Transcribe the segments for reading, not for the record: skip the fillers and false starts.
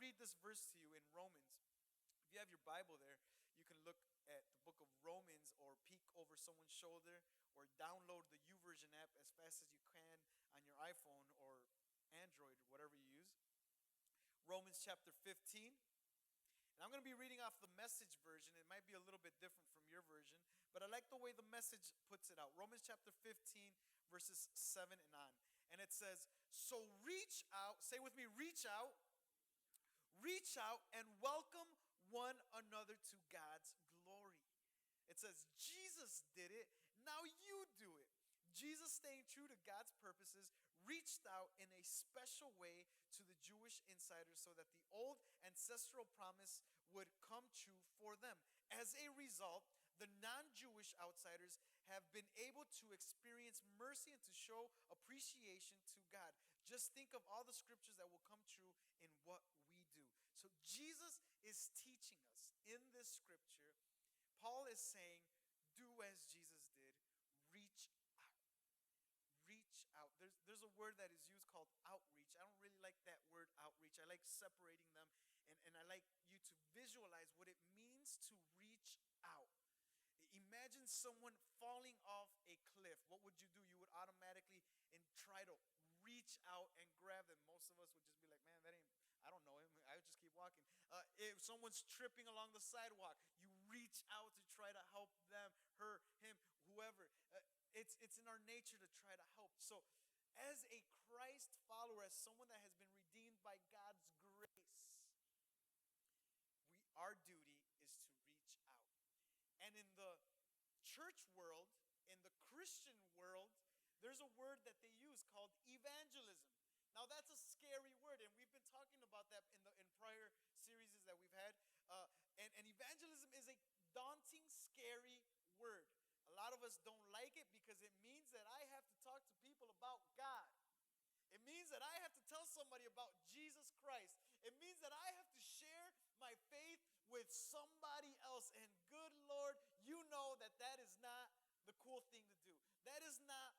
read this verse to you in Romans. If you have your Bible there, you can look at the book of Romans or peek over someone's shoulder or download the YouVersion app as fast as you can on your iPhone or Android or whatever you use. Romans chapter 15. And I'm going to be reading off the Message version. It might be a little bit different from your version, but I like the way the Message puts it out. Romans chapter 15, verses 7 and on. And it says, so reach out, say with me, reach out and welcome one another to God's glory. It says, Jesus did it, now you do it. Jesus, staying true to God's purposes, reached out in a special way to the Jewish insiders so that the old ancestral promise would come true for them. As a result, the non-Jewish outsiders have been able to experience mercy and to show appreciation to God. Just think of all the scriptures that will come true in what we do. So Jesus is teaching us in this scripture. Paul is saying, do as Jesus did, reach out. There's a word that is used called outreach. I don't really like that word outreach. I like separating them, and I like you to visualize what it means to reach out. Imagine someone falling off a cliff. What would you do? You would automatically try to reach out and grab them. Most of us would just be like, man, I don't know him. I would just keep walking. If someone's tripping along the sidewalk, you reach out to try to help them, her, him, whoever. It's in our nature to try to help. So as a Christ follower, as someone that has been redeemed by God's grace, our duty is to reach out. And in the church world, in the Christian world, there's a word that they use called evangelism. Now that's a scary word, and we've been talking about that in prior series that we've had. And evangelism is a daunting, scary word. A lot of us don't like it because it means that I have to talk to people about God. It means that I have to tell somebody about Jesus Christ. It means that I have to share my faith with somebody else. And good Lord, you know that is not the cool thing to do. That is not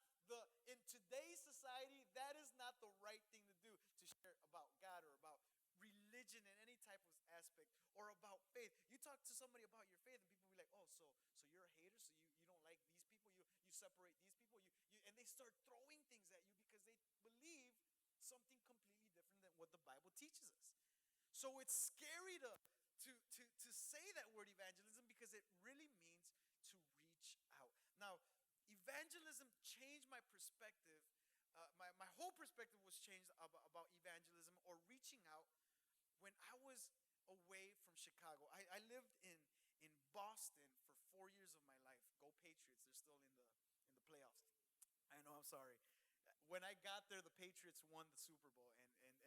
in today's society, that is not the right thing to do, to share about God or about religion in any type of aspect, or about faith. You talk to somebody about your faith and people will be like, oh, so you're a hater, so you don't like these people, you separate these people, and they start throwing things at you because they believe something completely different than what the Bible teaches us. So it's scary to say that word evangelism because it really means to reach out. Now, evangelism changed my perspective. My whole perspective was changed about evangelism or reaching out when I was away from Chicago. I lived in Boston for 4 years of my life. Go Patriots! They're still in the playoffs. I know. I'm sorry. When I got there, the Patriots won the Super Bowl,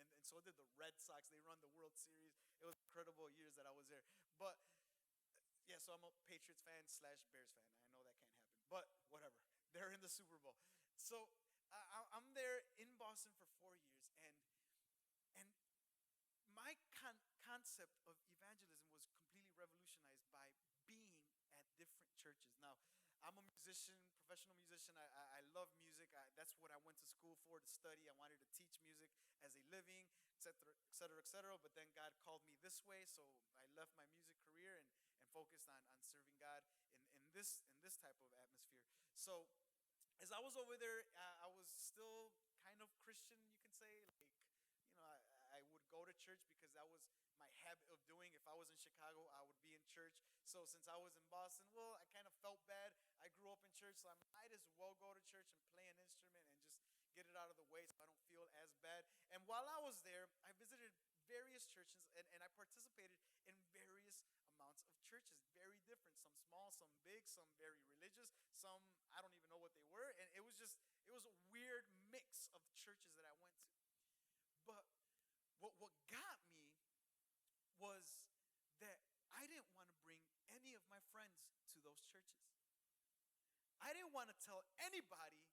and so did the Red Sox. They run the World Series. It was incredible years that I was there. But yeah, so I'm a Patriots fan / Bears fan. I know that can't happen, but whatever. They're in the Super Bowl. So I'm there in Boston for 4 years, and my concept of evangelism was completely revolutionized by being at different churches. Now, I'm a musician, professional musician. I love music. That's what I went to school for, to study. I wanted to teach music as a living, et cetera, et cetera, et cetera. But then God called me this way, so I left my music career and focused on serving God in this type of atmosphere. So as I was over there, I was still kind of Christian, you can say. Like, I would go to church because that was my habit of doing. If I was in Chicago, I would be in church. So since I was in Boston, well, I kind of felt bad. I grew up in church, so I might as well go to church and play an instrument and just get it out of the way so I don't feel as bad. And while I was there, I visited various churches, and I participated in various amounts of churches, very different, some small, some big, some very religious, some I don't even know what they were, and it was a weird mix of churches that I went to. But what got me was that I didn't want to bring any of my friends to those churches. I didn't want to tell anybody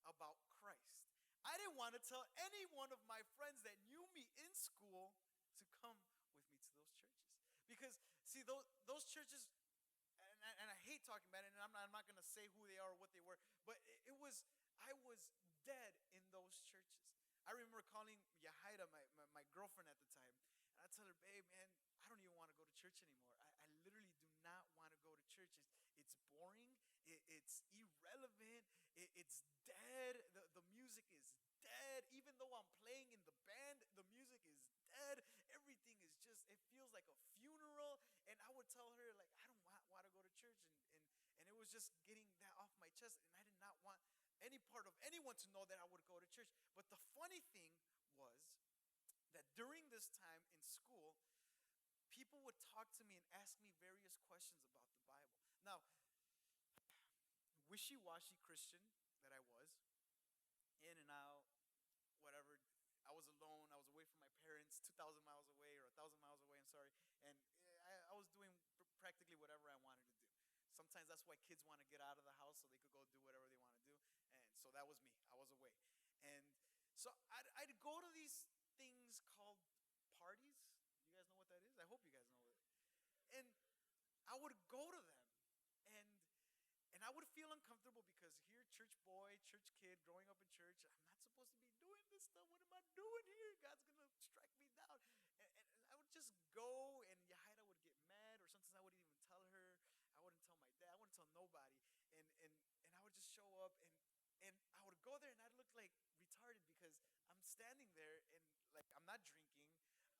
about Christ. I didn't want to tell any one of my friends that knew me in school to come with me to those churches. Because, see, those churches, and I hate talking about it, and I'm not going to say who they are or what they were, but I was dead in those churches. I remember calling Yahaira, my girlfriend at the time, and I tell her, church anymore. I literally do not want to go to church. It's boring. It's irrelevant. It's dead. The music is dead. Even though I'm playing in the band, the music is dead. Everything is just, it feels like a funeral. And I would tell her, like, I don't want to go to church. And it was just getting that off my chest. And I did not want any part of anyone to know that I would go to church. But the funny thing was that during this time in school, people would talk to me and ask me various questions about the Bible. Now, wishy-washy Christian that I was, in and out, whatever. I was alone. I was away from my parents, 2,000 miles away or 1,000 miles away. I'm sorry, and I was doing practically whatever I wanted to do. Sometimes that's why kids want to get out of the house so they could go do whatever they want to do. And so that was me. I was away, and so I'd go to these things called parties. You guys know what that is? I hope you guys know it. And I would go to them, and I would feel uncomfortable because here, church boy, church kid, growing up in church, I'm not supposed to be doing this stuff. What am I doing here? God's gonna strike me down. And I would just go, and Yahaira would get mad, or sometimes I wouldn't even tell her. I wouldn't tell my dad. I wouldn't tell nobody. And I would just show up, and I would go there, and I'd look like retarded because I'm standing there, and like I'm not drinking,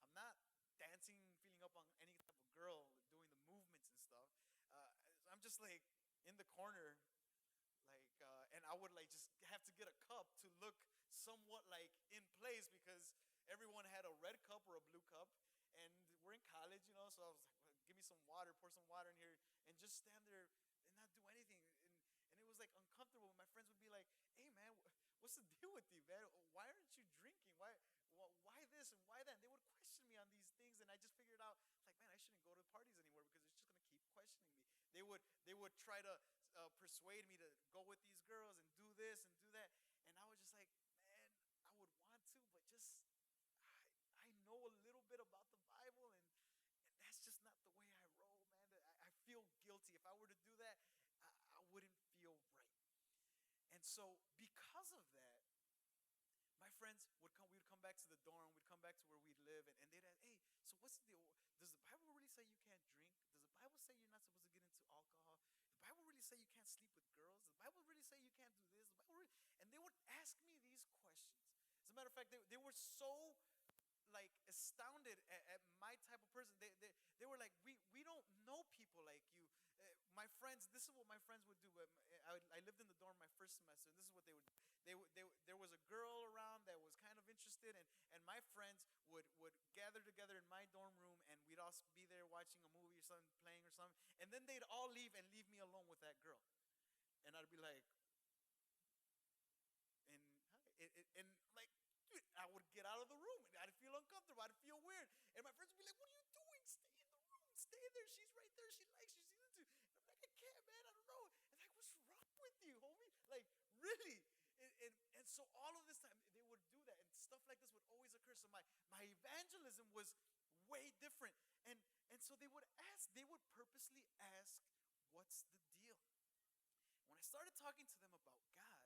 I'm not dancing, feeling up on any type of girl, doing the movements and stuff. I'm just like in the corner, like, and I would like just have to get a cup to look somewhat like in place because everyone had a red cup or a blue cup, and we're in college, you know. So I was like, well, give me some water, pour some water in here, and just stand there and not do anything. And it was like uncomfortable. My friends would be like, "Hey man, what's the deal with you, man? Why aren't you drinking? Why this and why that?" And they would question me on these things, and I just figured out, like, man, I shouldn't go to parties anymore because it's just gonna keep questioning me. They would try to persuade me to go with these girls and do this and do that, and I was just like, man, I would want to, but just I know a little bit about the Bible, and that's just not the way I roll, man. I feel guilty. If I were to do that, I wouldn't feel right. And so, because of that, my friends would come. We would come back to the dorm. We'd come back to where we'd live, and they'd ask, "Hey, so what's the deal? Does the Bible really say you can't drink? Does the Bible say you're not supposed to get into alcohol? The Bible really say you can't sleep with girls? Does the Bible really say you can't do this? The Bible really?" And they would ask me these questions. As a matter of fact, they were so like astounded at my type of person. They were like, we don't know people like you. My friends, this is what my friends would do. I lived in the dorm my first semester, and this is what they would do. There was a girl around that was kind of interested, and my friends would gather together in my dorm room, and we'd all be there watching a movie or something, playing or something, and then they'd all leave and leave me alone with that girl. And I'd be like, and hi, and like, dude, I would get out of the room and I'd feel uncomfortable. I'd feel weird. And my friends would be like, "What are you doing? Stay in the room. Stay there. She's right there. She likes you. She's into you." And I'm like, "I can't, man. I don't know." And like, "What's wrong with you, homie? Like, really?" And so all of this time they would do that, and stuff like this would always occur. So my evangelism was way different. And so they would purposely ask, "What's the deal?" When I started talking to them about God,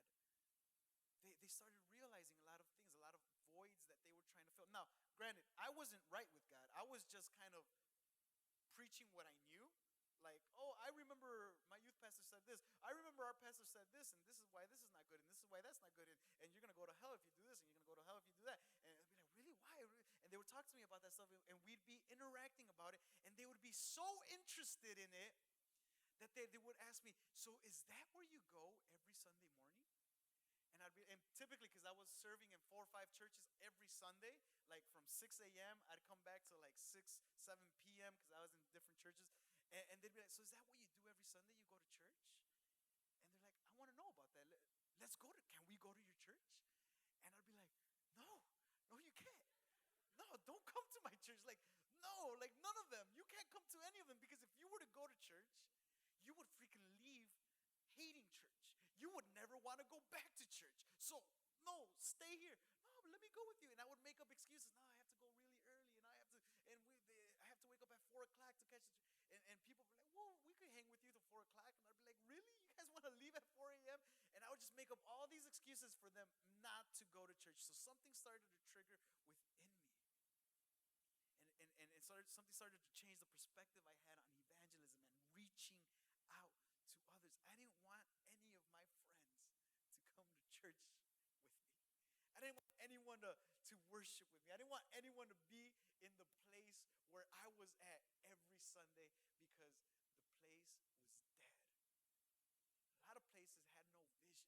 they started realizing a lot of things, a lot of voids that they were trying to fill. Now, granted, I wasn't right with God. I was just kind of preaching what I knew. Like, oh, I remember my youth pastor said this. I remember our pastor said this, and this is why this is not good, and this is why that's not good, and you're going to go to hell if you do this, and you're going to go to hell if you do that. And I'd be like, really? Why? And they would talk to me about that stuff, and we'd be interacting about it, and they would be so interested in it that they would ask me, "So is that where you go every Sunday morning?" And typically, because I was serving in 4 or 5 churches every Sunday, like from 6 a.m., I'd come back to like 6, 7 p.m. because I was in different churches. And they'd be like, "So is that what you do every Sunday? You go to church?" And they're like, "I want to know about that. Let's go can we go to your church?" And I'd be like, no, you can't. No, don't come to my church. Like, no, like none of them. You can't come to any of them because if you were to go to church, you would freaking leave hating church. You would never want to go back to church. So, no, stay here. No, but let me go with you. And I would make up excuses. No, I have to go really early, and I have to, I have to wake up at 4 o'clock to catch the. And people were like, "Well, we could hang with you till 4 o'clock." And I'd be like, "Really? You guys want to leave at 4 a.m.?" And I would just make up all these excuses for them not to go to church. So something started to trigger within me. And it started something started to change the perspective I had on evangelism and reaching out to others. I didn't want any of my friends to come to church with me. I didn't want anyone to worship with me. I didn't want anyone to be in the place where I was at every Sunday because the place was dead. A lot of places had no vision.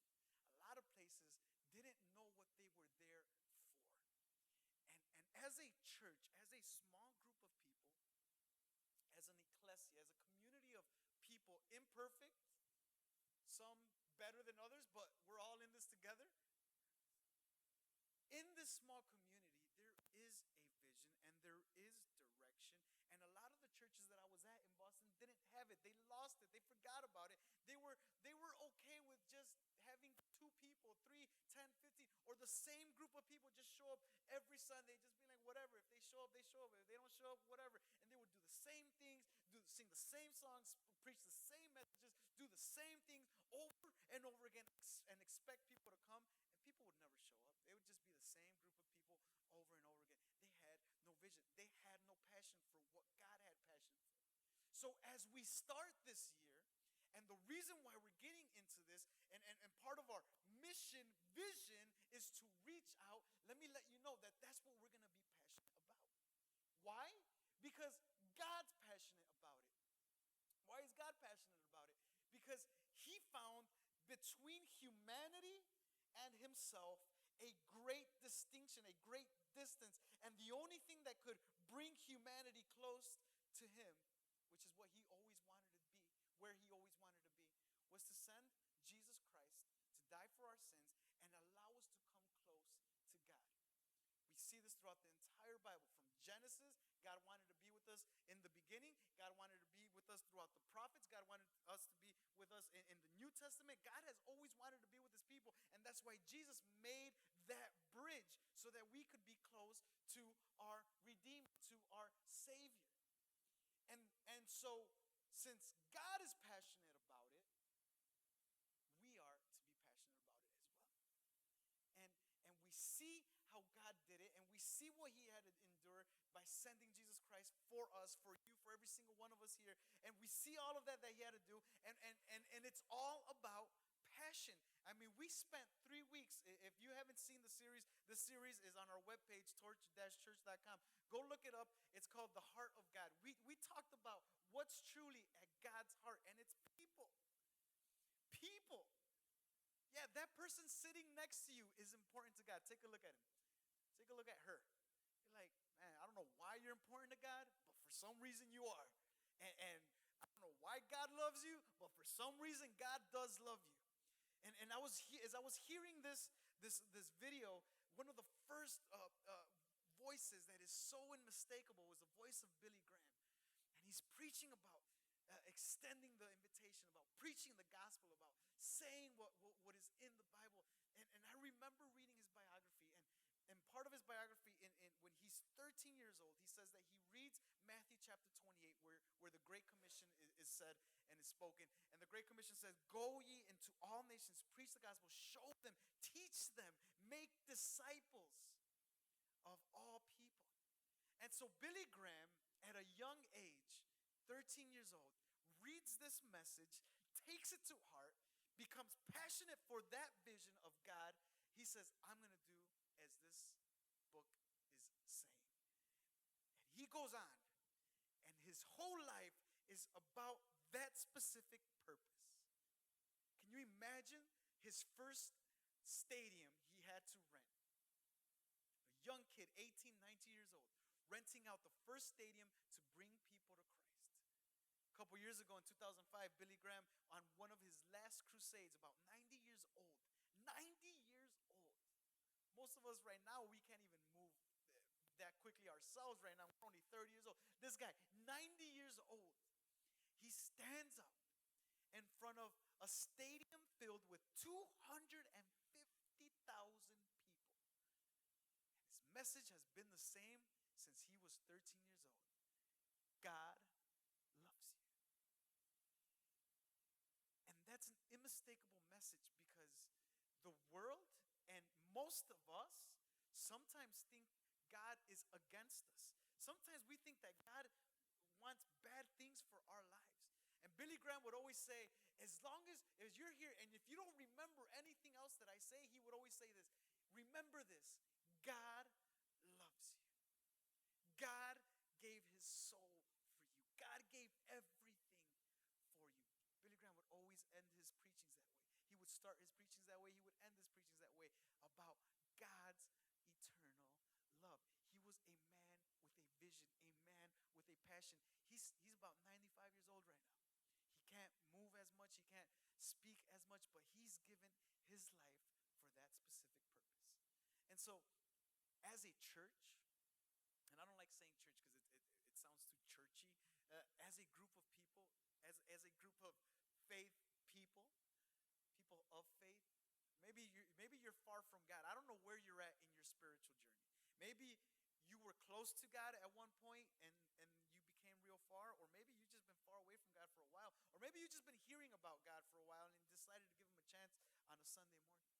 A lot of places didn't know what they were there for. And as a church, as a small group of people, as an ecclesia, as a community of people, imperfect, some better than others, but we're all in this together. In this small community, there is a vision and there is direction. And a lot of the churches that I was at in Boston didn't have it. They lost it. They forgot about it. They were okay with just having 2 people, 3, 10, 15, or the same group of people just show up every Sunday, just be like, whatever. If they show up, they show up. If they don't show up, whatever. And they would do the same things, sing the same songs, preach the same messages, do the same things over and over again, and expect people to come. People would never show up. It would just be the same group of people over and over again. They had no vision. They had no passion for what God had passion for. So as we start this year, and the reason why we're getting into this, and part of our mission, vision, is to reach out, let me let you know that that's what we're going to be passionate about. Why? Because God's passionate about it. Why is God passionate about it? Because he found between humanity and himself a great distinction, a great distance. And the only thing that could bring humanity close to him, which is what he always wanted to be, where he always wanted to be, was to send Jesus Christ to die for our sins and allow us to come close to God. We see this throughout the entire Bible. From Genesis, God wanted to be with us in the beginning. God wanted to be with us throughout the prophets. God wanted us to be with us in the New Testament. God has always wanted to be with his people. And that's why Jesus made that bridge so that we could be close to our Redeemer, to our Savior. And so, since God is passionate about it, we are to be passionate about it as well. And we see how God did it, and we see what he had to endure by sending Jesus Christ for us, for you, for every single one of us here. And we see all of that he had to do, and it's all about passion. I mean, we spent 3 weeks. If you haven't seen the series is on our webpage, torch-church.com. Go look it up. It's called The Heart of God. We talked about what's truly at God's heart, and it's people. People. Yeah, that person sitting next to you is important to God. Take a look at him. Take a look at her. You're like, man, I don't know why you're important to God, but for some reason you are. And I don't know why God loves you, but for some reason God does love you. And as I was hearing this video, one of the first voices that is so unmistakable was the voice of Billy Graham. And he's preaching about extending the invitation, about preaching the gospel, about saying what is in the Bible. And I remember reading his biography, and part of his biography, when he's 13 years old, he says that he reads Matthew chapter 28, where the Great Commission is said and is spoken. And the Great Commission says, "Go ye into all nations, preach the gospel, show them, teach them, make disciples of all people." And so Billy Graham, at a young age, 13 years old, reads this message, takes it to heart, becomes passionate for that vision of God. He says, I'm going to do as this book is saying. And he goes on, and his whole life is about that specific purpose. Can you imagine his first stadium he had to rent? A young kid, 18, 19 years old, renting out the first stadium to bring people to Christ. A couple years ago in 2005, Billy Graham, on one of his last crusades, about 90 years old. 90 years old. Most of us right now, we can't even move that quickly ourselves right now. We're only 30 years old. This guy, 90 years old, he stands up in front of a stadium filled with 250,000 people. And his message has been the same since he was 13 years old. God loves you. And that's an unmistakable message, because the world and most of us sometimes think God is against us. Sometimes we think that God wants bad things for our lives. And Billy Graham would always say, as long as you're here, and if you don't remember anything else that I say, he would always say this. Remember this. God loves you. God gave his soul for you. God gave everything for you. Billy Graham would always end his preachings that way. He would start his preachings that way. He would end his preachings that way about God's eternal love. He was a man with a vision, a man with a passion. He's about 95 years old right now. He can't move as much, he can't speak as much, but he's given his life for that specific purpose. And so, as a church, and I don't like saying church because it sounds too churchy, as a group of people, as a group of faith people, people of faith, maybe you're far from God. I don't know where you're at in your spiritual journey. Maybe you were close to God at one point and you became real far, or maybe you've just been far away from God for a while, or maybe you've just been hearing about God for a while and decided to give him a chance on a Sunday morning.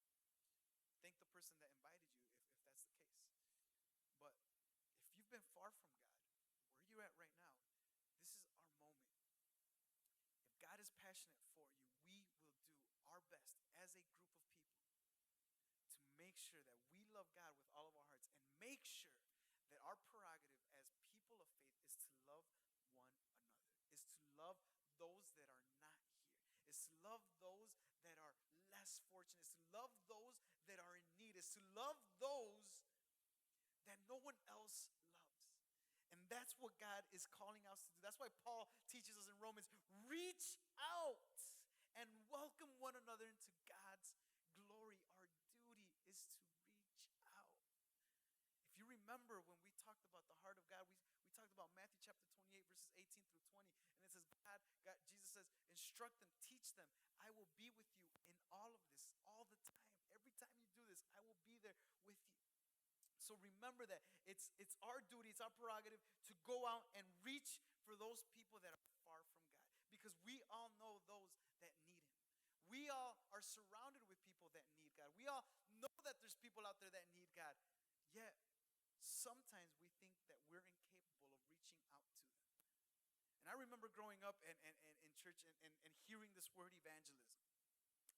Thank the person that invited you if that's the case. But if you've been far from God, where you're at right now, this is our moment. If God is passionate for you, we will do our best as a group of people to make sure that we love God with all of our hearts, and make sure that our prerogative as people of faith is to love one another, is to love those that are not here, is to love those that are less fortunate, is to love those that are in need, is to love those that no one else loves. And that's what God is calling us to do. That's why Paul teaches us in Romans, reach out and welcome one another into God's glory. Our duty is to reach out. If you remember when we talked about the heart of God, we talked about Matthew chapter 28, verses 18 through 20. And it says, Jesus says, instruct them, teach them. I will be with you in all of this, all the time. Every time you do this, I will be there with you. So remember that it's our duty, it's our prerogative to go out and reach for those people that are far from God. Because we all know those that need him. We all are surrounded with people that need God. We all know that there's people out there that need God. Yet, sometimes we think that we're incapable of reaching out to them. And I remember growing up and in church and hearing this word evangelism.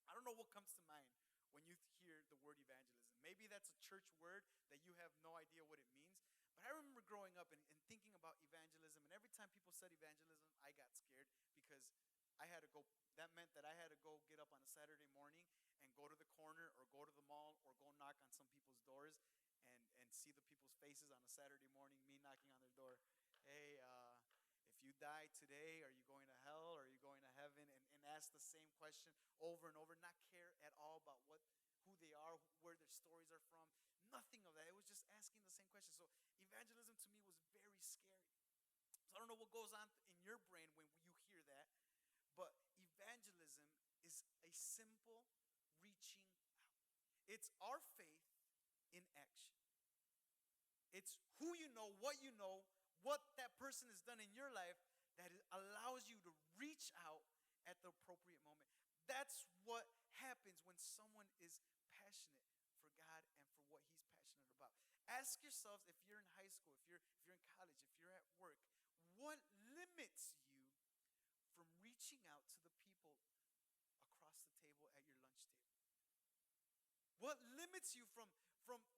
I don't know what comes to mind when you hear the word evangelism. Maybe that's a church word that you have no idea what it means. But I remember growing up and thinking about evangelism, and every time people said evangelism, I got scared because I had to go. That meant that I had to go get up on a Saturday morning and go to the corner or go to the mall or go knock on some people's doors and see the people's faces on a Saturday morning, me knocking on their door. Hey, if you die today, are you going to hell or are you going to heaven? And ask the same question over and over, not care at all about who they are, where their stories are from, nothing of that. It was just asking the same question. So evangelism to me was very scary. So I don't know what goes on in your brain when you hear that, but evangelism is a simple reaching out. It's our faith in action. It's who you know, what that person has done in your life that allows you to reach out at the appropriate moment. That's what happens when someone is passionate for God and for what he's passionate about. Ask yourselves, if you're in high school, if you're in college, if you're at work, what limits you from reaching out to the people across the table at your lunch table? What limits you from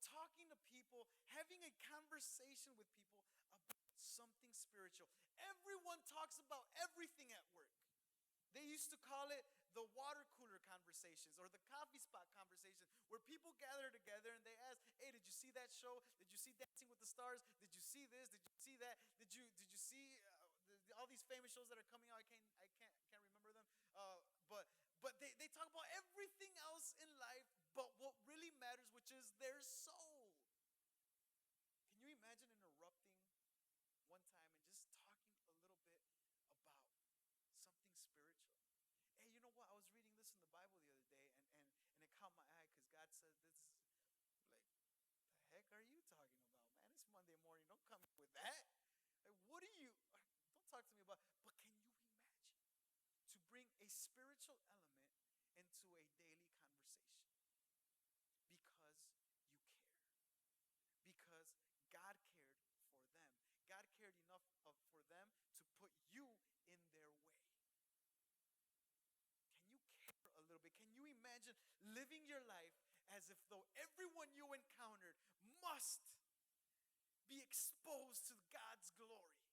talking to people, having a conversation with people about something spiritual? Everyone talks about everything at work. They used to call it the water cooler conversations or the coffee spot conversations, where people gather together and they ask, hey, did you see that show? Did you see Dancing with the Stars? Did you see this? Did you see that? Did you see all these famous shows that are coming out? I can't remember them. But they talk about everything else in life but what really matters, which is their soul. Can you imagine interrupting one time and just talking a little bit about something spiritual? Hey, you know what? I was reading this in the Bible the other day, and it caught my eye because God said this. Like, the heck are you talking about, man? It's Monday morning. Don't come with that. Like, what are you? Don't talk to me about. But can you imagine to bring a spiritual element into a daily conversation? Because you care. Because God cared for them. God cared enough for them to put imagine living your life as if though everyone you encountered must be exposed to God's glory?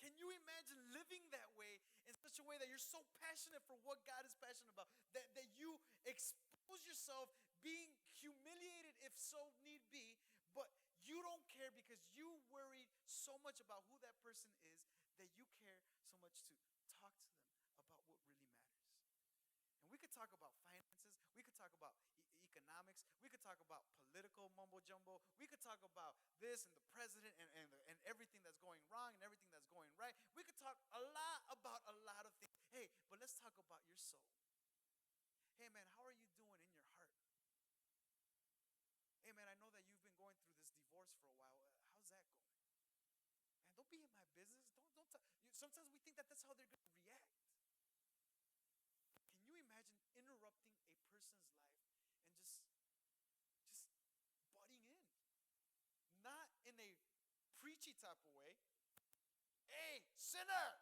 Can you imagine living that way in such a way that you're so passionate for what God is passionate about, that you expose yourself being humiliated if so need be, but you don't care because you worried so much about who that person is that you care so much to talk to them about what really matters? And we could talk about finances. We could talk about economics. We could talk about political mumbo jumbo. We could talk about this and the president and everything that's going wrong and everything that's going right. We could talk a lot about a lot of things. Hey, but let's talk about your soul. Hey, man, how are you doing in your heart? Hey, man, I know that you've been going through this divorce for a while. How's that going? Man, don't be in my business. Don't. Sometimes we think that that's how they're going to react. Can you imagine interrupting a person's life and just butting in? Not in a preachy type of way. Hey, sinner!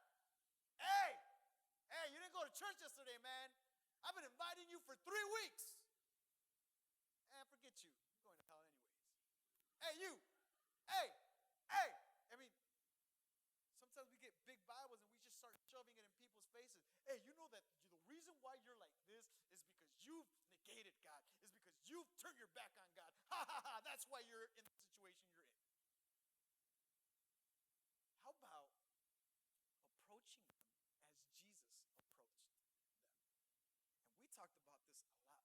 Hey! Hey, you didn't go to church yesterday, man. I've been inviting you for 3 weeks. Forget you. You're going to hell anyways. Hey, you! Hey! Hey! I mean, sometimes we get big Bibles and we just start shoving it in people's faces. Hey, you know that the reason why you're like this is because you've negated God. Is because you've turned your back on God. Ha ha ha, that's why you're in the situation you're in. How about approaching them as Jesus approached them? And we talked about this a lot.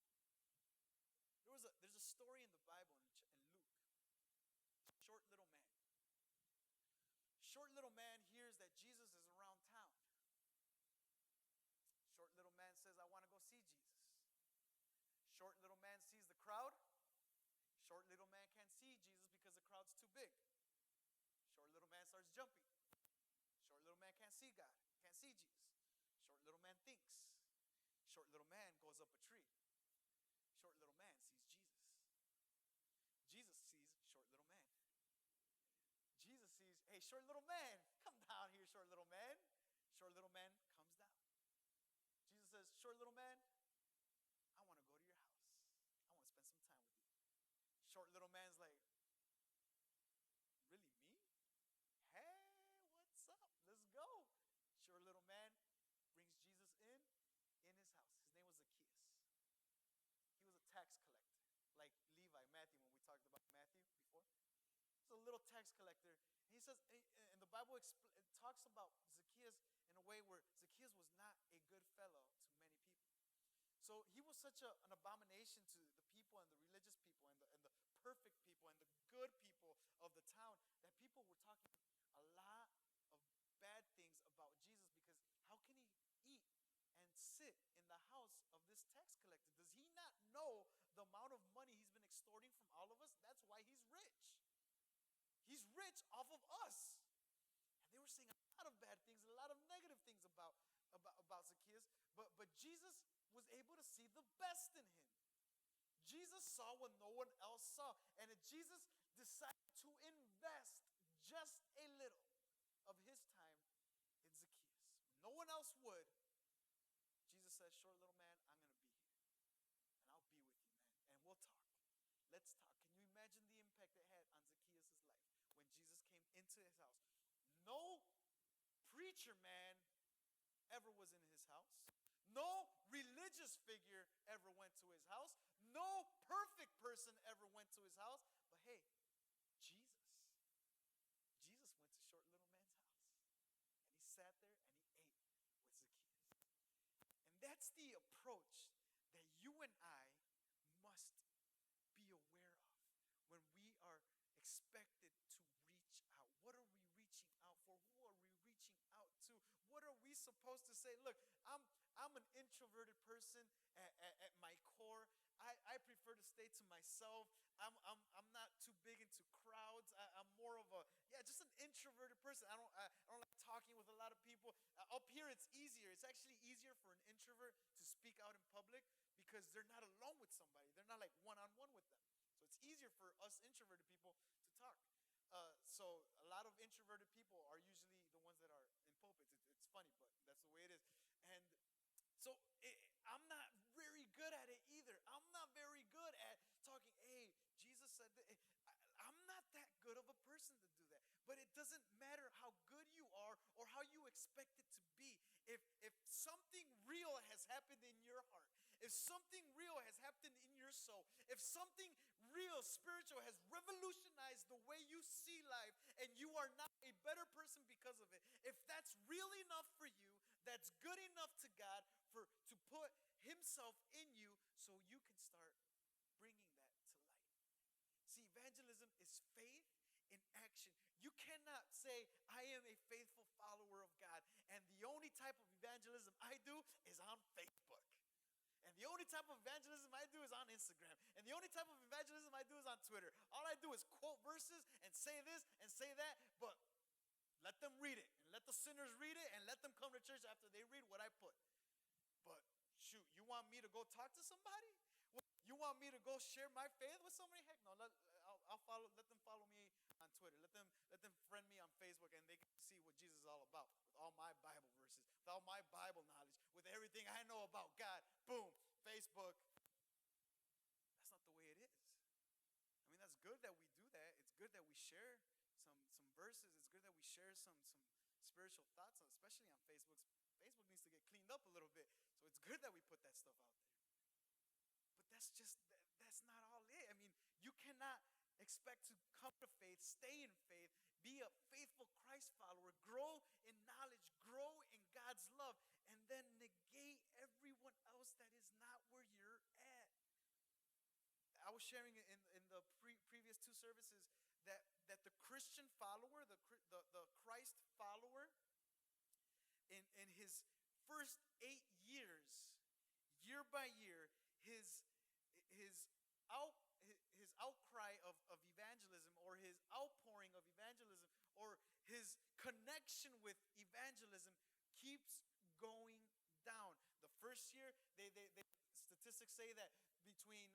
There's a story in the Bible in Luke. Short little man. Short little man hears that Jesus is around town. Short little man says, I want to go see Jesus. Short little man sees the crowd. Short little man can't see Jesus because the crowd's too big. Short little man starts jumping. Short little man can't see God, can't see Jesus. Short little man thinks. Short little man goes up a tree. Short little man sees Jesus. Jesus sees short little man. Jesus sees, hey, short little man, come down here, short little man. Short little man comes down. Jesus says, short little man, I want to go to your house. I want to spend some time with you. Short little man's like, really, me? Hey, what's up? Let's go. Short little man brings Jesus in his house. His name was Zacchaeus. He was a tax collector, like Levi, Matthew, when we talked about Matthew before. He's a little tax collector. And he says, and the Bible talks about Zacchaeus in a way where Zacchaeus was not a good fellow to many people. So he was such an abomination to the people and the religious people and the perfect people and the good people of the town that people were talking a lot of bad things about Jesus, because how can he eat and sit in the house of this tax collector? Does he not know the amount of money he's been extorting from all of us? That's why he's rich. He's rich off of us. And they were saying a lot of bad things, a lot of negative things about Zacchaeus. But Jesus was able to see the best in him. Jesus saw what no one else saw. And Jesus decided to invest just a little of his time in Zacchaeus. When no one else would, Jesus says, short little man, I'm going to be here. And I'll be with you, man. And we'll talk. Let's talk. Can you imagine the impact it had on Zacchaeus' life when Jesus came into his house? No preacher man ever was in his house. No religious figure ever went to his house. No perfect person ever went to his house. But hey, Jesus went to short little man's house. And he sat there and he ate with Zacchaeus. And that's the approach that you and I must be aware of when we are expected to reach out. What are we reaching out for? Who are we reaching out to? What are we supposed to say? Look, I'm an introverted person at my core. I prefer to stay to myself. I'm not too big into crowds. I'm more of just an introverted person. I don't like talking with a lot of people. Up here it's easier. It's actually easier for an introvert to speak out in public because they're not alone with somebody. They're not like one-on-one with them. So it's easier for us introverted people to talk. So a lot of introverted people are usually the ones that are in pulpits. It's funny, but that's the way it is. And so I'm not very good happened in your heart, if something real has happened in your soul, if something real, spiritual has revolutionized the way you see life, and you are now a better person because of it, if that's real enough for you, that's good enough to God to put himself in you so you can start bringing that to light. See, evangelism is faith in action. You cannot say, I am a faithful follower of God, and the only type of evangelism I do is on Facebook. And the only type of evangelism I do is on Instagram. And the only type of evangelism I do is on Twitter. All I do is quote verses and say this and say that, but let them read it. And let the sinners read it, and let them come to church after they read what I put. But shoot, you want me to go talk to somebody? You want me to go share my faith with somebody? Heck no. I'll follow. Let them follow me on Twitter. Let them friend me on Facebook, and they can see what Jesus is all about with all my Bible verses, with all my Bible knowledge, with everything I know about God. Boom, Facebook. That's not the way it is. I mean, that's good that we do that. It's good that we share some verses. It's good that we share some spiritual thoughts, especially on Facebook. Facebook needs to get cleaned up a little bit, so it's good that we put that stuff out there. But that's not all it. I mean, you cannot expect to come to faith, stay in faith, be a faithful Christ follower, grow in knowledge, grow in God's love, and then negate everyone else that is not where you're at. I was sharing in the previous two services that the Christian follower, the Christ follower, in his first 8 years, year by year, his outcry of evangelism, or his outpouring of evangelism, or his connection with evangelism keeps going down. The first year, they statistics say that between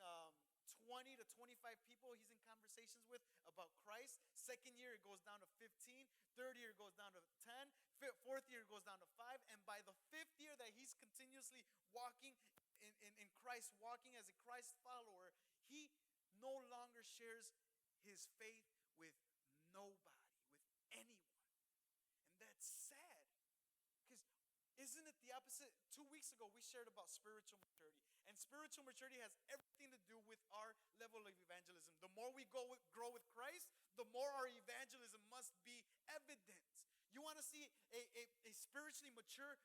20 to 25 people he's in conversations with about Christ. Second year, it goes down to 15. Third year, it goes down to 10. Fourth year, it goes down to 5. And by the fifth year that he's continuously walking in Christ, walking as a Christ follower, he no longer shares his faith with nobody, with anyone. And that's sad. Because isn't it the opposite? 2 weeks ago, we shared about spiritual maturity. And spiritual maturity has everything to do with our level of evangelism. The more we grow with Christ, the more our evangelism must be evident. You want to see a spiritually mature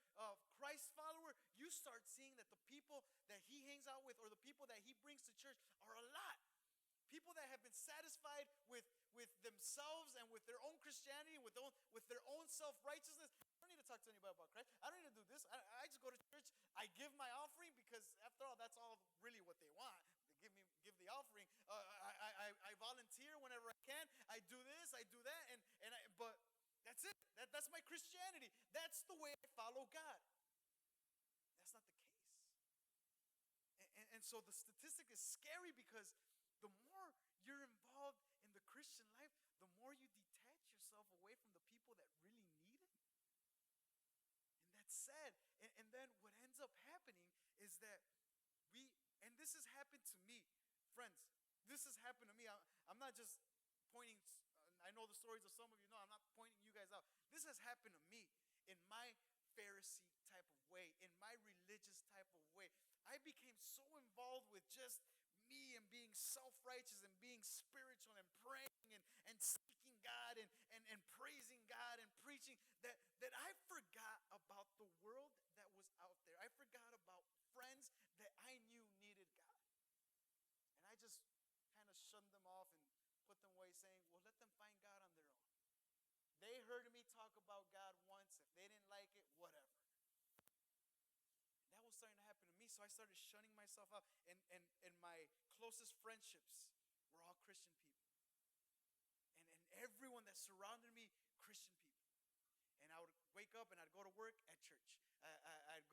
Christ follower, you start seeing that the people that he hangs out with, or the people that he brings to church, are a lot. People that have been satisfied with themselves and with their own Christianity, with their own self-righteousness. I don't need to talk to anybody about Christ. I don't need to do this. I just go to church. I give my offering because, after all, that's all really what they want. They give the offering. I volunteer whenever I can. I do this. I do that. But that's it. That's my Christianity. That's the way I follow God. That's not the case. And so the statistic is scary, because the more you're involved in the Christian life, the more you detach yourself away from the people that really need it. And that's sad. And then what ends up happening is that and this has happened to me, friends, this has happened to me. I'm not just pointing, I know the stories of some of you know, I'm not pointing you guys out. This has happened to me in my Pharisee type of way, in my religious type of way. I became so involved with just me and being self-righteous and being spiritual and praying and seeking God and praising God and preaching that I forgot about the world that was out there. I forgot about friends that I knew needed God. And I just kind of shunned them off and put them away, saying, well, let them find God on their own. They heard me talk about God once. If they didn't like it, whatever. And that was starting to happen to me, so I started shunning myself out. And my closest friendships were all Christian people. And everyone that surrounded me, Christian people. And I would wake up and I'd go to work at church. I'd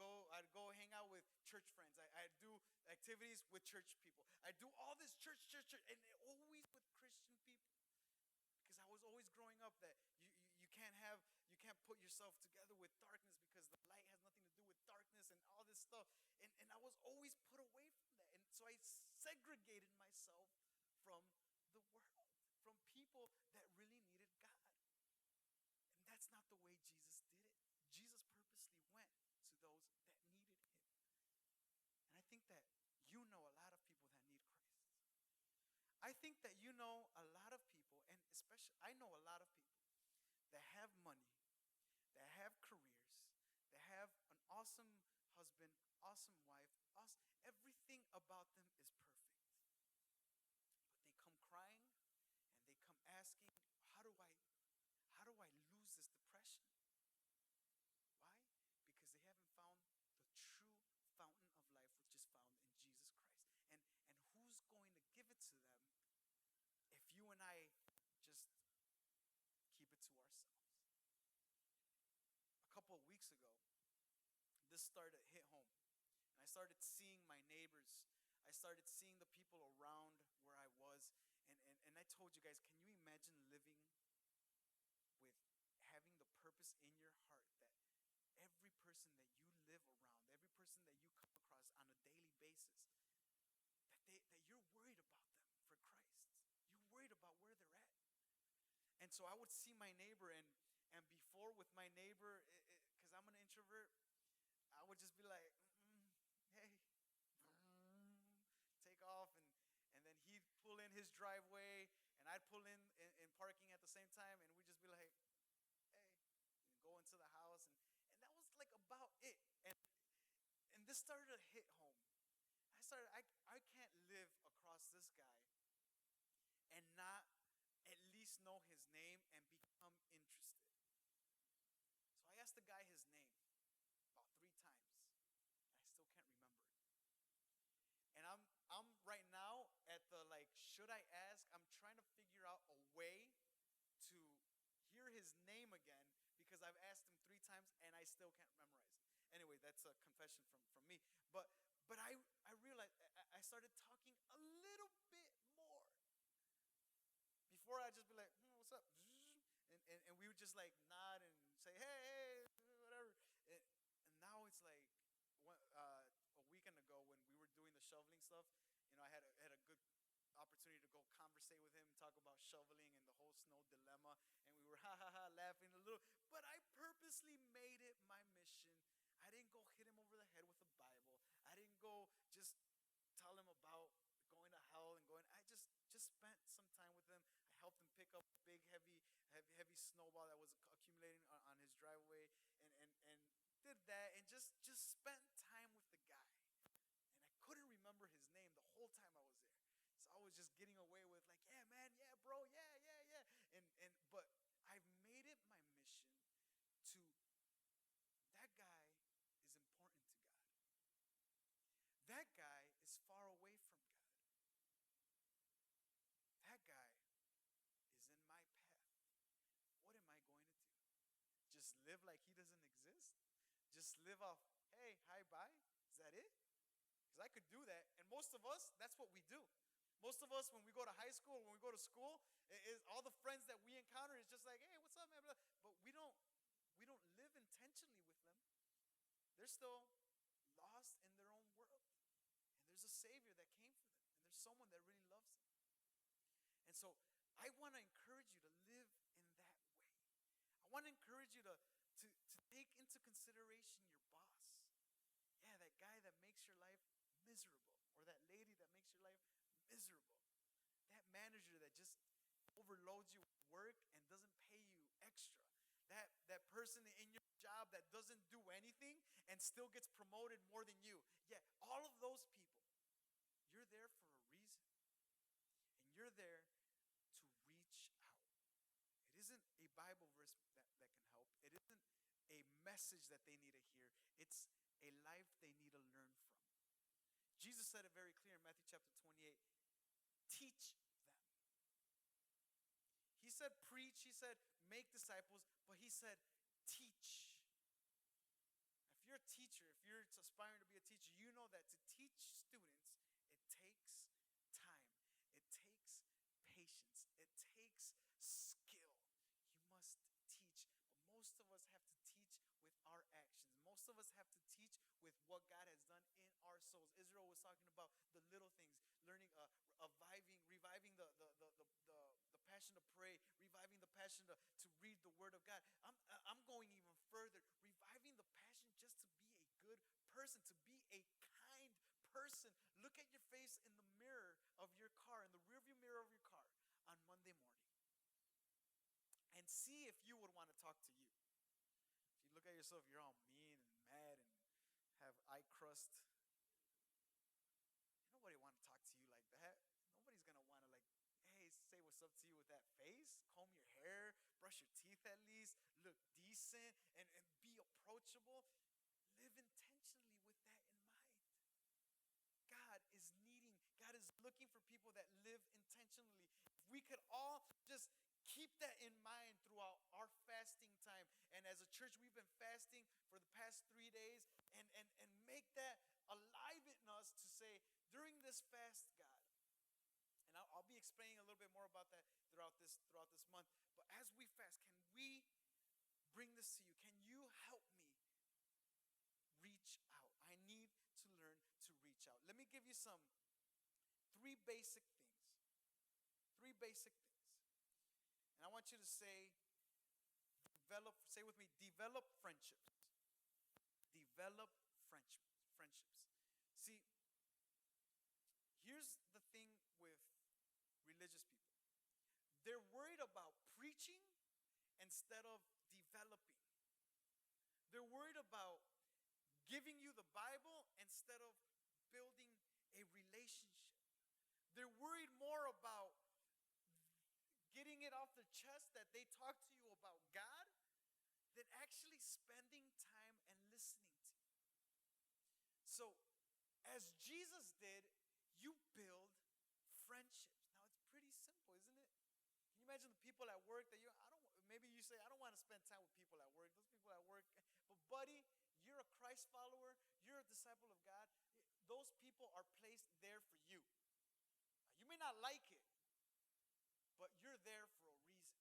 go hang out with church friends. I'd do activities with church people. I'd do all this church, and always with Christian people. Because I was always growing up that you can't put yourself together with darkness, because the light has nothing to do with darkness and all this stuff. And I was always put away from that. And so I segregated myself from the world, from people that really needed God. And that's not the way Jesus did it. Jesus purposely went to those that needed him. I think that you know a lot of people, and especially I know a lot of people that have money, that have careers, that have an awesome husband, awesome wife, awesome, everything about them is perfect. But they come crying and they come asking, how do I how do I lose this depression? Why? Because they haven't found the true fountain of life, which is found in Jesus Christ. And who's going to give it to them if you and I just keep it to ourselves? A couple of weeks ago, this started to hit home. And I started seeing my neighbors. I started seeing the people around where I was. And I told you guys, can you imagine living with having the purpose in your heart that every person that you live around, every person that you come across on a daily basis, that you're worried about them for Christ. You're worried about where they're at. And so I would see my neighbor, and before with my neighbor, because I'm an introvert, I would just be like, hey, take off, and then he'd pull in his driveway, and I'd pull in parking at the same time, and we'd just be like, hey, and go into the house, and that was like about it. And this started to hit home. I can't live across this guy and not at least know his name and become interested. So I asked the guy his name about 3 times, and I still can't remember it. And I'm right now at the like, should I ask? I'm trying to figure out a way to hear his name again because I've asked him 3 times and I still can't memorize it. Anyway, that's a confession from me. But I realized I started talking a little bit more. Before I'd just be like, what's up? And we would just like nod and say, hey, whatever. And now it's like a weekend ago when we were doing the shoveling stuff, I had a good opportunity to go conversate with him, talk about shoveling and the whole snow dilemma, and we were ha ha ha laughing a little. But I purposely made it my mission. I didn't go hit him over the head with the Bible. I didn't go just tell him about going to hell and going. I just spent some time with him. I helped him pick up a big heavy snowball that was accumulating on his driveway, and did that, and just spent time with the guy. And I couldn't remember his name the whole time I was there. So I was just getting away with like, yeah, man, yeah, bro, yeah. But I've made it my mission to, that guy is important to God. That guy is far away from God. That guy is in my path. What am I going to do? Just live like he doesn't exist? Just live off, hey, hi, bye? Is that it? Because I could do that. And most of us, that's what we do. Most of us, when we go to high school, when we go to school, is all the friends that we encounter is just like, hey, what's up, man? But we don't live intentionally with them. They're still lost in their own world. And there's a Savior that came for them. And there's someone that really loves them. And so I want to encourage you to live in that way. I want to encourage you to take into consideration your boss. Yeah, that guy that makes your life miserable, or that lady that makes your life miserable. That manager that just overloads you with work and doesn't pay you extra. That person in your job that doesn't do anything and still gets promoted more than you. Yeah, all of those people, you're there for a reason. And you're there to reach out. It isn't a Bible verse that can help. It isn't a message that they need to hear. It's a life they need to learn from. Jesus said it very clear in Matthew chapter 28. Teach them. He said preach, he said make disciples, but he said teach. If you're a teacher, if you're aspiring to be a teacher, you know that to teach students, it takes time. It takes patience. It takes skill. You must teach. But most of us have to teach with our actions. Most of us have to teach with what God has done in our souls. Israel was talking about the little things, learning, reviving the passion to pray, reviving the passion to read the Word of God. I'm going even further, reviving the passion just to be a good person, to be a kind person. Look at your face in the mirror of your car, in the rearview mirror and see if you would want to talk to you. If you look at yourself, you're all mean and mad and have eye crust. Nobody want to talk to you like that. Nobody's gonna want to like, hey, say what's up to you with that face. Comb your hair, brush your teeth at least, look decent, and be approachable. Live intentionally with that in mind. God is looking for people that live intentionally. If we could all just keep that in mind throughout our fasting time. And as a church, we've been fasting for the past 3 days and make that alive in us to say, during this fast, God, and I'll be explaining a little bit more about that throughout this month. But as we fast, can we bring this to you? Can you help me reach out? I need to learn to reach out. Let me give you three basic things. Three basic things. And I want you to say with me, develop friendships. Develop friendships. See, here's the thing with religious people. They're worried about preaching instead of developing. They're worried about giving you the Bible instead of building a relationship. They're worried more about getting it off their chest that they talk to you about God than actually spending time and listening to you. So, as Jesus did, you build friendships. Now, it's pretty simple, isn't it? Can you imagine the people at work that maybe you say, I don't want to spend time with people at work. Those people at work, but buddy, you're a Christ follower, you're a disciple of God. Those people are placed there for you. Now, you may not like it, but you're there for a reason.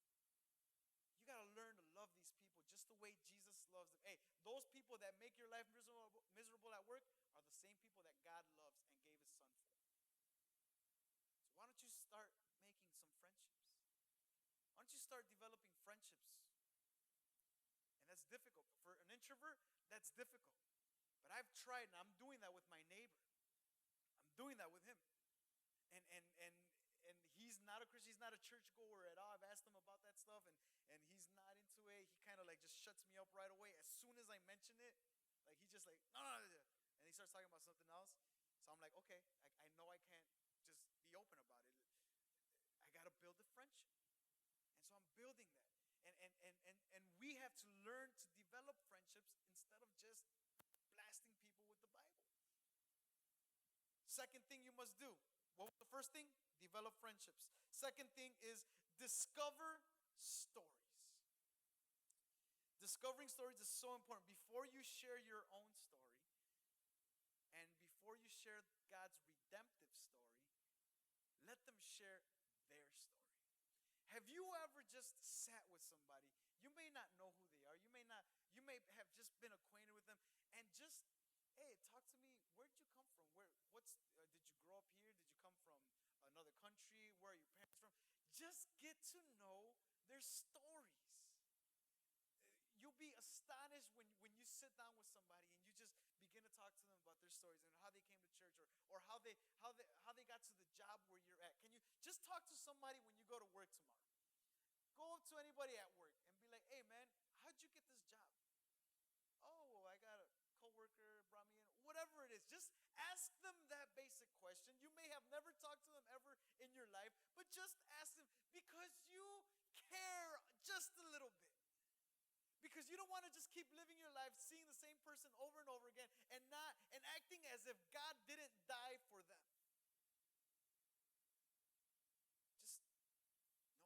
You got to learn to love these people just the way Jesus loves them. Hey, those people that make your life miserable at work are the same people that God loves and gave his son for. So why don't you start making some friendships? Why don't you start developing friendships? And that's difficult. For an introvert, that's difficult. But I've tried, and I'm doing that with my neighbor. I'm doing that with him. And he's not a Christian. He's not a churchgoer at all. I've asked him about that stuff, and he's not into it. He kind of like just shuts me up right away. As soon as I mention it, like he's just like, no. And he starts talking about something else. So I'm like, okay, I know I can't just be open about it. I got to build a friendship. And so I'm building that. And we have to learn to develop friendships instead of just blasting people with the Bible. Second thing you must do. What was the first thing? Develop friendships. Second thing is discover stories. Discovering stories is so important. Before you share your own story and before you share God's redemptive story, let them share their story. Have you ever just sat with somebody? You may not know who they are. You may have just been acquainted with them and just, hey, talk to me. Where did you come from? Did you grow up here? Did you come from another country? Where are your parents from? Just get to know their stories. You'll be astonished when you sit down with somebody and you just begin to talk to them about their stories and how they came to church or how they got to the job where you're at. Can you just talk to somebody when you go to work tomorrow? Go up to anybody at work and be like, hey man, how'd you get this job? Oh, well, I got a coworker brought me in. Whatever it is, just ask them that basic question. You may have never talked to them ever in your life, but just ask them because you care just a little bit. Because you don't want to just keep living your life seeing the same person over and over again and acting as if God didn't die for them. Just know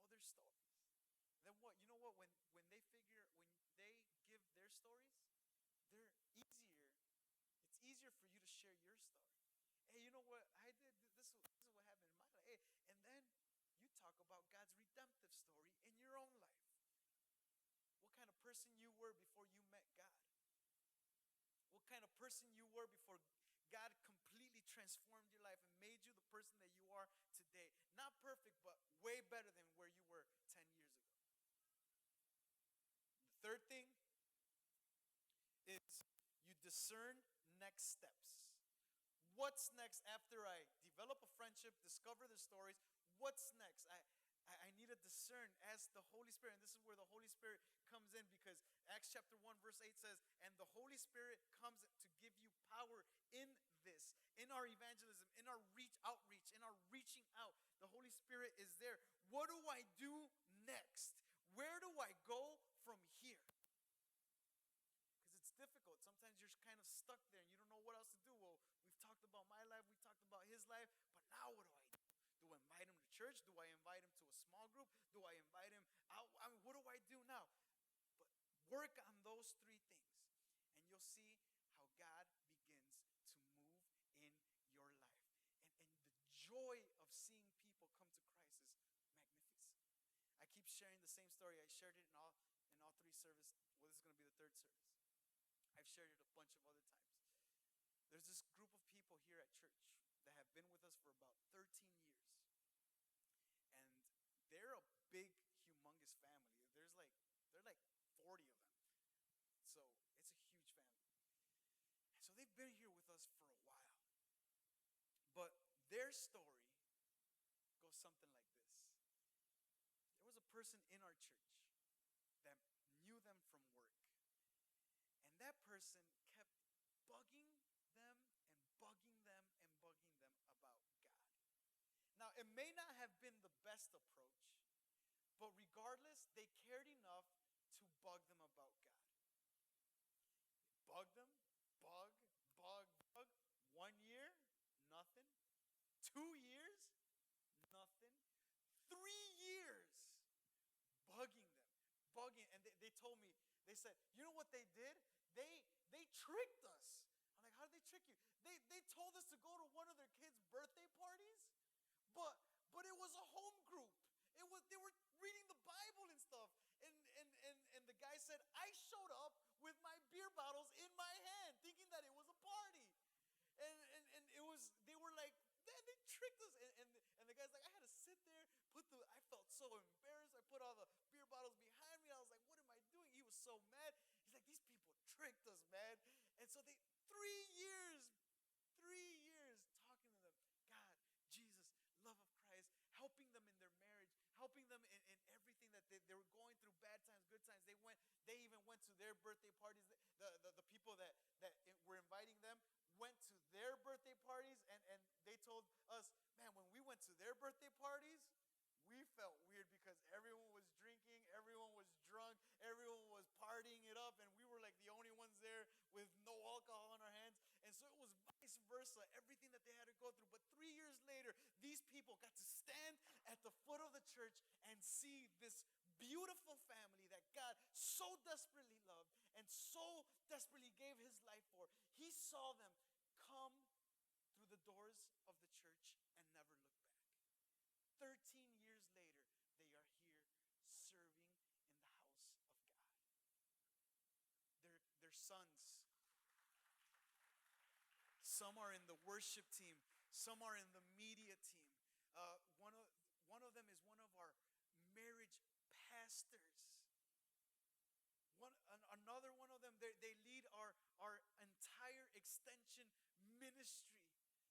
their stories. And then what? You know what? When they give their stories, they're easier. It's easier for you to share your story. Hey, you know what? I did this is what happened in my life. Hey, and then you talk about God's redemptive story in your own life. What kind of person you were before you met God. What kind of person you were before God completely transformed your life and made you the person that you are today. Not perfect, but way better than where you were 10 years ago. The third thing is you discern next steps. What's next after I develop a friendship, discover the stories? What's next? I need to discern as the Holy Spirit. And this is where the Holy Spirit comes in, because Acts chapter 1 verse 8 says, and the Holy Spirit comes to give you power in this, in our evangelism, in our outreach, in our reaching out. The Holy Spirit is there. What do I do next? Where do I go from here? Because it's difficult. Sometimes you're kind of stuck there and you don't know what else to do. Well, we've talked about my life, we talked about his life, but now what do I do? Do I invite him to church? Do I invite him to a small group? Do I invite him out? I mean, what do I do now? But work on those three things, and you'll see how God begins to move in your life. And the joy of seeing people come to Christ is magnificent. I keep sharing the same story. I shared it in all three services. Well, this is going to be the third service. I've shared it a bunch of other times. There's this group of people here at church that have been with us for about 13 years. And they're a big, humongous family. They're like 40 of them. So it's a huge family. And so they've been here with us for a while. But their story goes something like this. There was a person in our church that knew them from work. And that person kept bugging them and bugging them and bugging them about God. Now, it may not have been the best approach, but regardless, they cared enough to bug them about God. They bugged them, bug. 1 year, nothing. 2 years, nothing. 3 years, bugging them, and they told me, they said, you know what they did? They tricked us. I'm like, how did they trick you? They told us to go to one of their kids' birthday parties, but it was a home group. They were reading the Bible and stuff. And the guy said, I showed up with my beer bottles in my hand, thinking that it was a party. And they were like, man, they tricked us. And the guy's like, I had to sit there, I felt so embarrassed. I put all the beer bottles behind me. I was like, what am I doing? He was so mad. He's like, these people tricked us, man. And so 3 years talking to them, God, Jesus, love of Christ, helping them in their marriage, helping them in everything that they were going through, bad times, good times. They even went to their birthday parties. The people that were inviting them went to their birthday parties, and they told us, man, when we went to their birthday parties, we felt weird because everyone was drinking, everyone was drunk, everyone was partying it up, and we were like the only ones there with no alcohol in our hands. And so it was vice versa, everything that they had to go through. But 3 years later, these people got to stand at the foot of the church and see this beautiful family that God so desperately loved and so desperately gave his life for. He saw them come through the doors of the church and never look back. 13 years later, they are here serving in the house of God. Their sons, some are in the worship team, some are in the media team. One of them is one of our marriage pastors. Another one of them, they lead our entire extension ministry.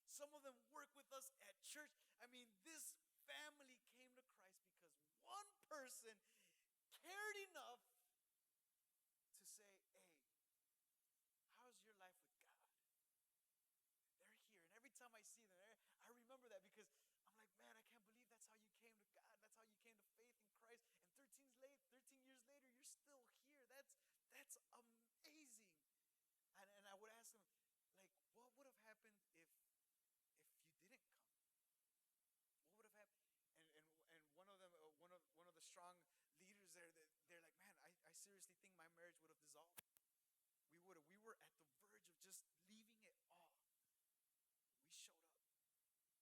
Some of them work with us at church. I mean, this family came to Christ because one person cared enough to say, hey, how's your life with God? They're here. And every time I see them, I remember that, because I'm like, man, I can't believe that's how you came to God. That's how you came to faith in Christ. And 13 years later, you're still here. That's amazing. And I would ask them, like, what would have happened if you didn't come? What would have happened? And one of them, one of the strong leaders there, they're like, man, I seriously think my marriage would have dissolved. We were at the verge of just leaving it all. We showed up,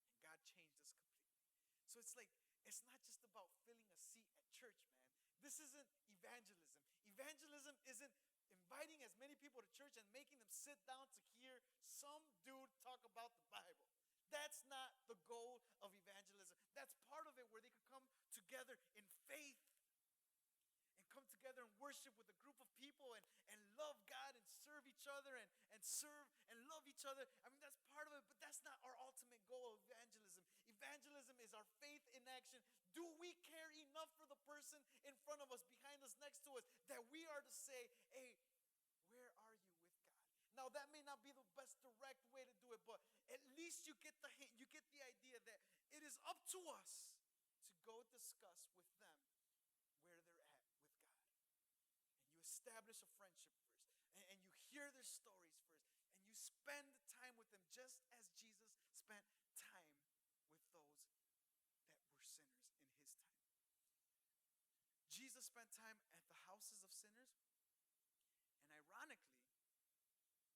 and God changed us completely. So it's like, it's not just about filling a seat at church, man. This isn't evangelism. Evangelism isn't inviting as many people to church and making them sit down to hear some dude talk about the Bible. That's not the goal of evangelism. That's part of it, where they could come together in faith and come together and worship with a group of people and love God and serve each other and serve and love each other. I mean, that's part of it, but that's not our ultimate goal of evangelism. Evangelism is our faith in action? Do we care enough for the person in front of us, behind us, next to us, that we are to say, hey, where are you with God? Now, that may not be the best direct way to do it, but at least you get the hint, you get the idea that it is up to us to go discuss with them where they're at with God. And you establish a friendship first, and you hear their stories first, and you spend time with them just as Jesus spent time with those that were sinners in his time. Jesus spent time at the houses of sinners, and ironically,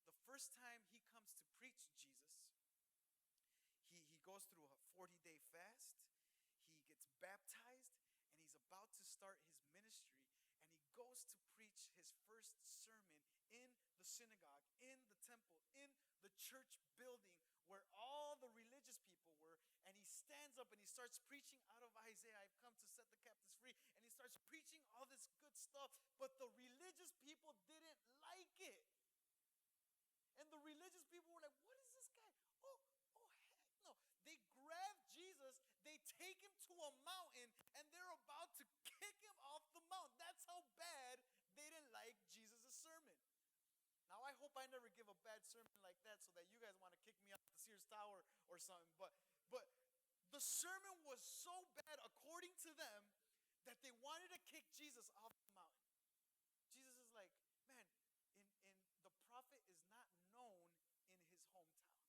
the first time he comes to preach Jesus, he goes through a 40-day fast, he gets baptized, and he's about to start his ministry, and he goes to preach his first sermon in the synagogue, in the temple, in the church building where all the religious people were, and he stands up and he starts preaching out of Isaiah, I've come to set the captives free, and he starts preaching all this good stuff, but the religious people didn't like it. And the religious people were like, what is this guy? Oh, heck no. They grab Jesus, they take him to a mountain, and they're about to kick him off the mountain. That's how bad they didn't like Jesus' sermon. Now, I hope I never give a bad sermon like that so that you guys want to kick me off the Sears Tower or something. But the sermon was so bad, according to them, that they wanted to kick Jesus off the mountain. Jesus is like, man, in the prophet is not known in his hometown.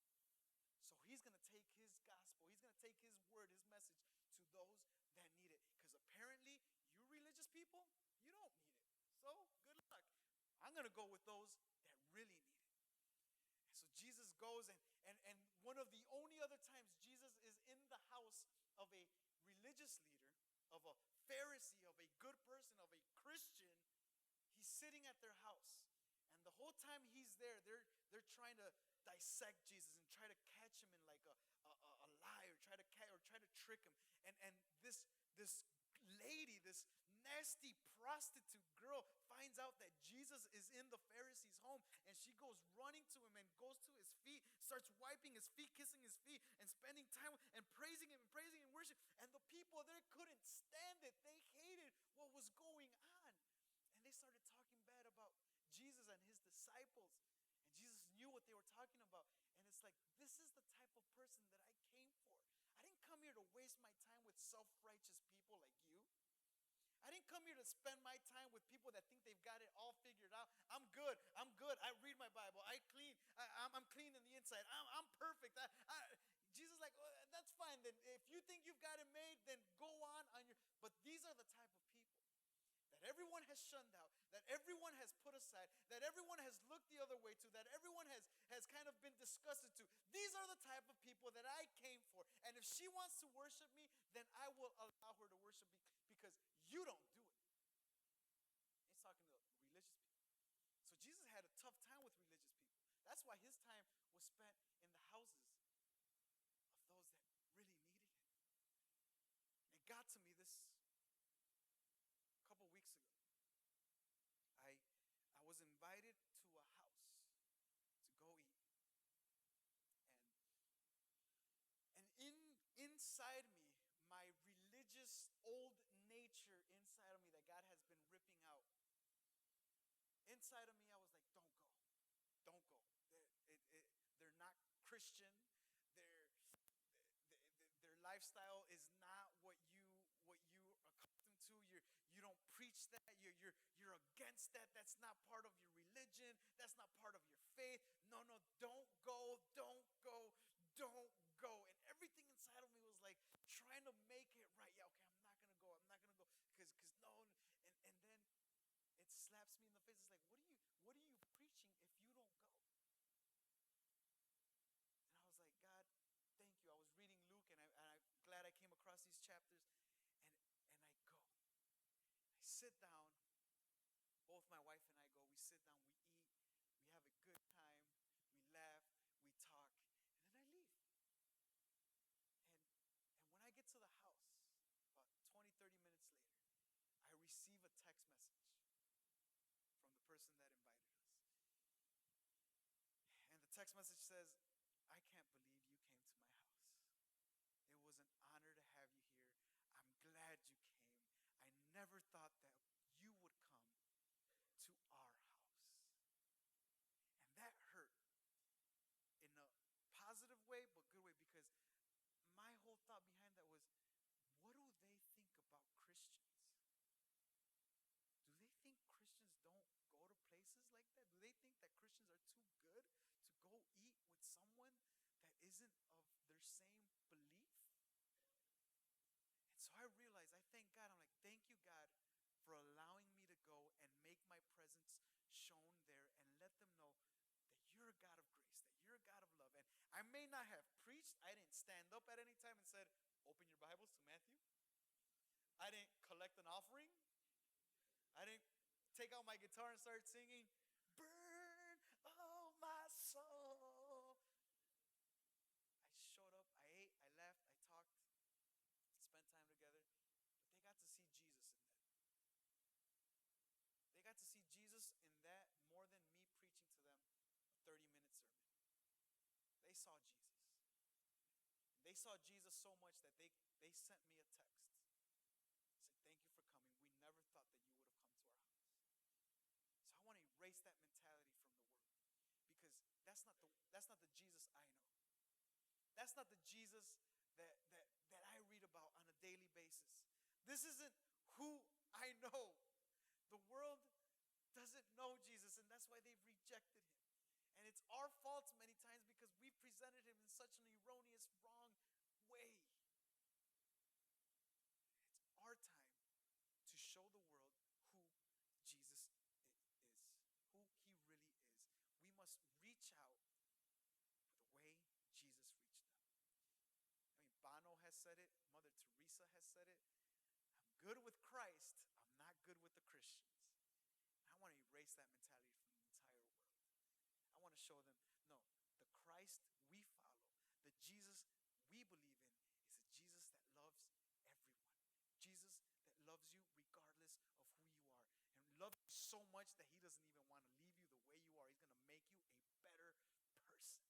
So he's going to take his gospel, he's going to take his word, his message to those that need it. Because apparently, you religious people, you don't need it. So good luck. I'm going to go with those that really need it. And so Jesus goes, and one of the only other times Jesus is in the house of a religious leader, of a Pharisee, of a good person, of a Christian, he's sitting at their house. And the whole time he's there, they're trying to dissect Jesus and try to catch him in like a lie, or try to trick him. And this lady, this nasty prostitute girl, finds out that Jesus is in the Pharisee's home, and she goes running to him and goes to his feet, starts wiping his feet, kissing his feet, and spending time and praising him and worship. And the people there couldn't stand it. They hated what was going on. And they started talking bad about Jesus and his disciples. And Jesus knew what they were talking about. And it's like, this is the type of person that I came for. I didn't come here to waste my time with self-righteous people like you. I didn't come here to spend my time with people that think they've got it all figured out. I'm good. I read my Bible. I'm clean in the inside. I'm perfect. Jesus is like, oh, that's fine. Then if you think you've got it made, then go on your. But these are the type of people that everyone has shunned out, that everyone has put aside, that everyone has looked the other way to, that everyone has kind of been disgusted to. These are the type of people that I came for. And if she wants to worship me, then I will allow her to worship me, because you don't do it. He's talking to religious people. So Jesus had a tough time with religious people. That's why his time was spent in the houses of those that really needed him. And it got to me this couple weeks ago. I was invited to a house to go eat, and inside me, my religious old nature inside of me that God has been ripping out, inside of me I was like, don't go. They're not Christian. Their lifestyle is not what you accustomed to. You don't preach that. You're against that. That's not part of your religion. That's not part of your faith. No, don't go. And everything inside of me was like trying to make it right. Yeah, okay, I'm not gonna go. Because no. And then it slaps me in the face. It's like, what are you preaching if you don't go? And I was like, God, thank you. I was reading Luke, and I'm glad I came across these chapters, and I go. I sit down. Both my wife and I go. We sit down, we eat, we have a good time, we laugh, we talk, and then I leave. And when I get to the house, about 20, 30 minutes later, I receive a text message from the person that invited us. And the text message says, I can't believe you came to my house. It was an honor to isn't of their same belief. And so I realized, I thank God. I'm like, thank you, God, for allowing me to go and make my presence shown there and let them know that you're a God of grace, that you're a God of love. And I may not have preached. I didn't stand up at any time and said, open your Bibles to Matthew. I didn't collect an offering. I didn't take out my guitar and start singing, burn, oh my soul. I showed up, I ate, I left, I talked, spent time together. But they got to see Jesus in that. They got to see Jesus in that more than me preaching to them a 30-minute sermon. They saw Jesus. They saw Jesus so much that they sent me a text. Say, thank you for coming. We never thought that you would have come to our house. So I want to erase that mentality from the world, because that's not the Jesus I know. That's not the Jesus that I read about on a daily basis. This isn't who I know. The world doesn't know Jesus, and that's why they've rejected him. And it's our fault many times because we've presented him in such an erroneous, wrong way. It's our time to show the world who Jesus is, who he really is. We must reach out the way Jesus reached out. I mean, Bono has said it. Mother Teresa has said it. I'm good with Christ. I'm not good with the Christians. I want to erase that mentality from the entire world. I want to show them, no, the Christ we follow, the Jesus we believe in, is a Jesus that loves everyone. Jesus that loves you regardless of who you are, and loves you so much that he doesn't even want to leave you the way you are. He's going to make you a better person.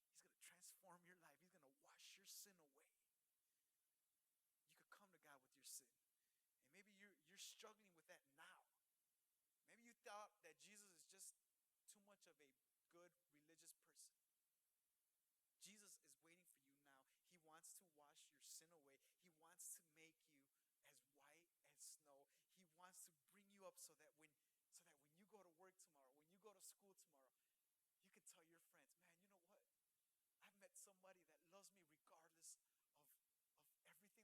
He's going to transform your life. He's going to wash your sin away. You could come to God with your sin. And maybe you're struggling with that now. Maybe you thought that Jesus is just too much of a good religious person. Jesus is waiting for you now. He wants to wash your sin away. He wants to make you as white as snow. He wants to bring you up so that when you go to work tomorrow, when you go to school tomorrow, you can tell your friends, man, you know what? I've met somebody that loves me regardless of everything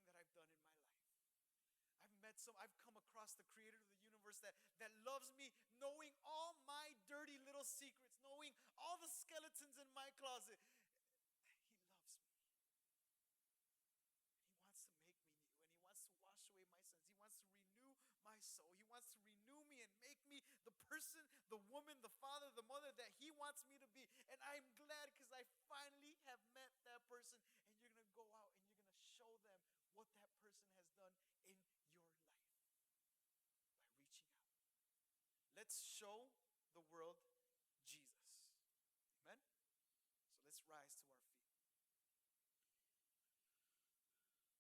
that I've done in my life. I've come across the creator of the universe that loves me, knowing all my dirty little secrets, knowing all the skeletons in my closet. He loves me. And he wants to make me new, and he wants to wash away my sins. He wants to renew my soul. He wants to renew me and make me the person, the woman, the father, the mother that he wants me to be. And I'm glad because I finally have met that person, and you're going to go out and you're going to show them what that person has done in your life by reaching out. Let's show the world Jesus. Amen? So let's rise to our feet.